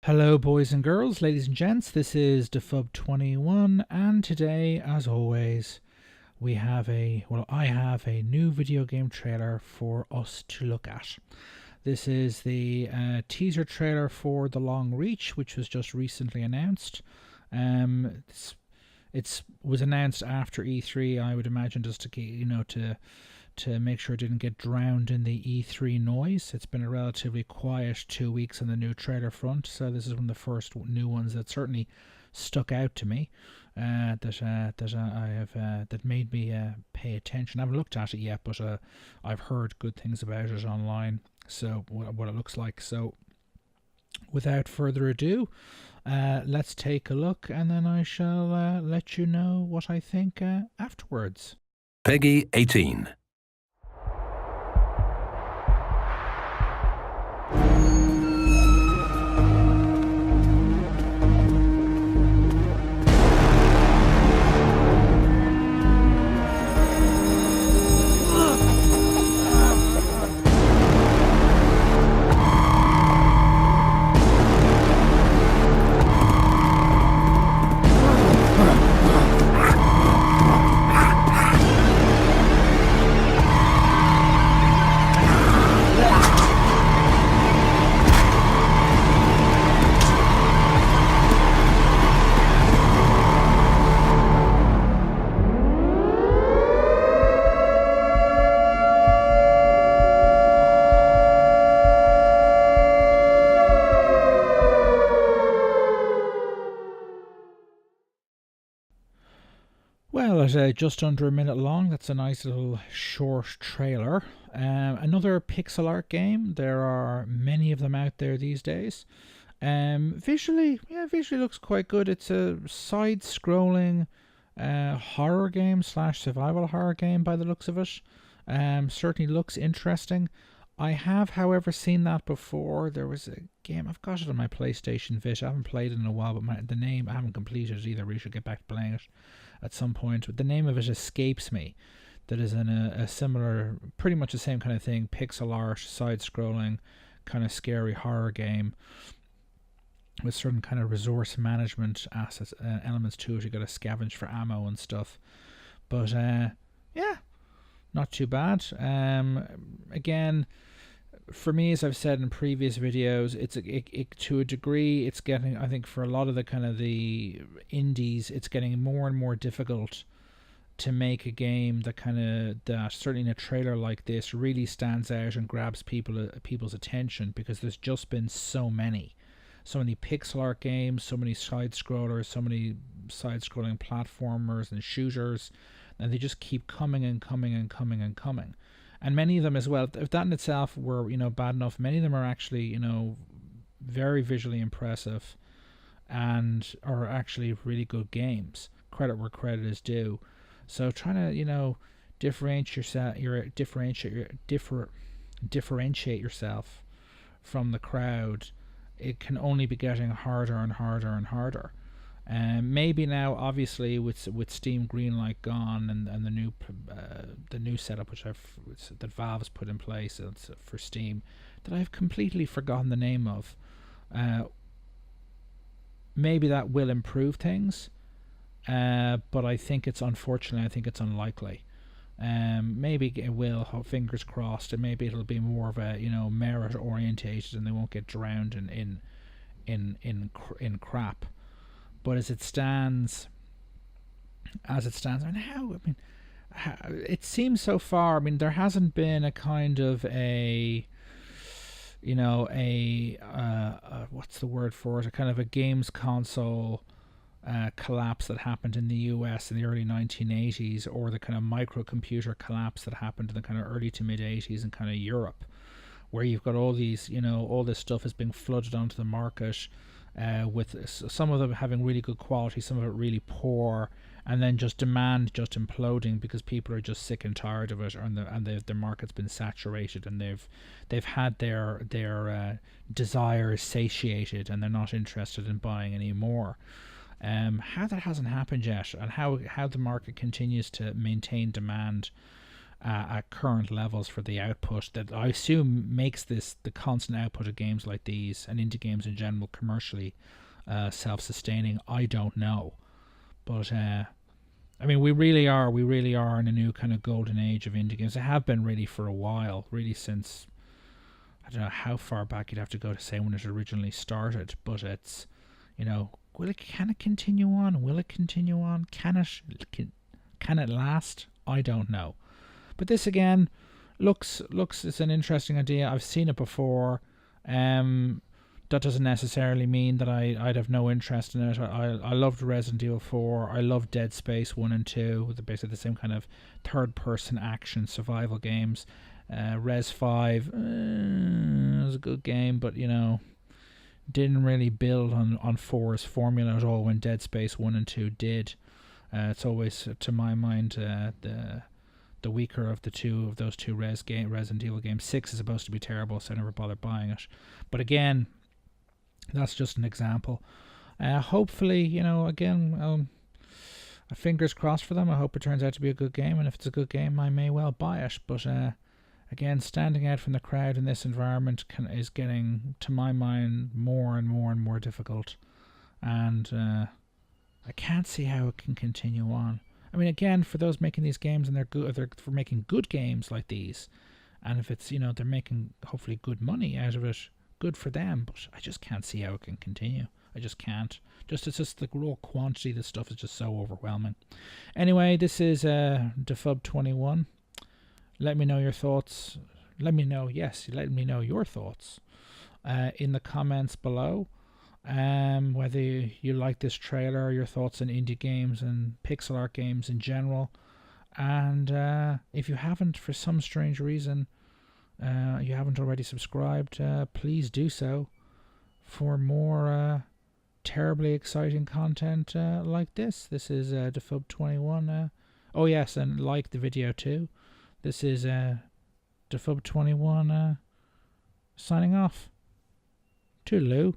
Hello, boys and girls, ladies and gents. This is Defub21, and today, as always, I have a new video game trailer for us to look at. This is the teaser trailer for The Long Reach, which was just recently announced. It was announced after E3, I would imagine, just to make sure it didn't get drowned in the E3 noise. It's been a relatively quiet 2 weeks on the new trailer front, so this is one of the first new ones that certainly stuck out to me. That made me pay attention. I haven't looked at it yet, but I've heard good things about it online. So what it looks like. So without further ado, let's take a look, and then I shall let you know what I think afterwards. Peggy 18. Well, at just under a minute long, that's a nice little short trailer. Another pixel art game. There are many of them out there these days. Visually looks quite good. It's a side-scrolling horror game / survival horror game by the looks of it. Certainly looks interesting. I have, however, seen that before. There was a game, I've got it on my PlayStation Vita. I haven't played it in a while, but the name, I haven't completed it either. We should get back to playing it at some point. But the name of it escapes me. That is in a similar, pretty much the same kind of thing, pixel art, side-scrolling, kind of scary horror game with certain kind of resource management assets, elements to it. You got to scavenge for ammo and stuff. But yeah, not too bad. Again, for me, as I've said in previous videos, it to a degree, it's getting, I think, for a lot of the kind of the indies, it's getting more and more difficult to make a game that certainly in a trailer like this really stands out and grabs people's attention, because there's just been so many pixel art games, so many side scrollers, so many side scrolling platformers and shooters, and they just keep coming and coming and coming and coming. And many of them as well, if that in itself were bad enough, many of them are actually very visually impressive and are actually really good games. Credit where credit is due. So trying to differentiate yourself from the crowd, it can only be getting harder and harder and harder. Maybe now, obviously, with Steam Greenlight gone and the new setup that Valve's put in place for Steam, that I've completely forgotten the name of. Maybe that will improve things, but I think it's unlikely. Maybe it will. Fingers crossed, and maybe it'll be more of a merit orientated, and they won't get drowned in crap. But as it stands, it seems so far. There hasn't been a kind of what's the word for it? A kind of a games console collapse that happened in the US in the early 1980s, or the kind of microcomputer collapse that happened in the kind of early to mid 80s in kind of Europe, where you've got all these, all this stuff is being flooded onto the market. With some of them having really good quality, some of it really poor, and then just demand just imploding because people are just sick and tired of it, and the market's been saturated, and they've had their desires satiated, and they're not interested in buying any more. How that hasn't happened yet, and how the market continues to maintain demand at current levels for the output that I assume makes this the constant output of games like these and indie games in general commercially self-sustaining. I don't know, but I mean, we really are in a new kind of golden age of indie games. They have been really for a while, really since, I don't know how far back you'd have to go to say when it originally started, but it's, can it continue on? Will it continue on? Can it last? I don't know. But this again looks it's an interesting idea. I've seen it before. That doesn't necessarily mean that I'd have no interest in it. I loved Resident Evil 4. I loved Dead Space 1 and 2, with basically the same kind of third-person action survival games. Res 5 was a good game, but didn't really build on 4's formula at all when Dead Space 1 and 2 did. It's always, to my mind, the weaker of those two Resident Evil games. 6 is supposed to be terrible, so I never bothered buying it. But again, that's just an example. Hopefully, again, fingers crossed for them. I hope it turns out to be a good game, and if it's a good game, I may well buy it. But again, standing out from the crowd in this environment is getting, to my mind, more and more and more difficult. And I can't see how it can continue on. I mean, again, for those making these games, and they're for making good games like these, and if it's, they're making hopefully good money out of it, good for them, but I just can't see how it can continue. I just can't. It's just the raw quantity of this stuff is just so overwhelming. Anyway, this is Defub21. Let me know your thoughts. Let me know your thoughts in the comments below. Whether you like this trailer, your thoughts on indie games and pixel art games in general. And if you haven't, for some strange reason, you haven't already subscribed, please do so for more terribly exciting content like this. This is Defub21. Oh yes, and like the video too. This is Defub21 signing off. Toodaloo.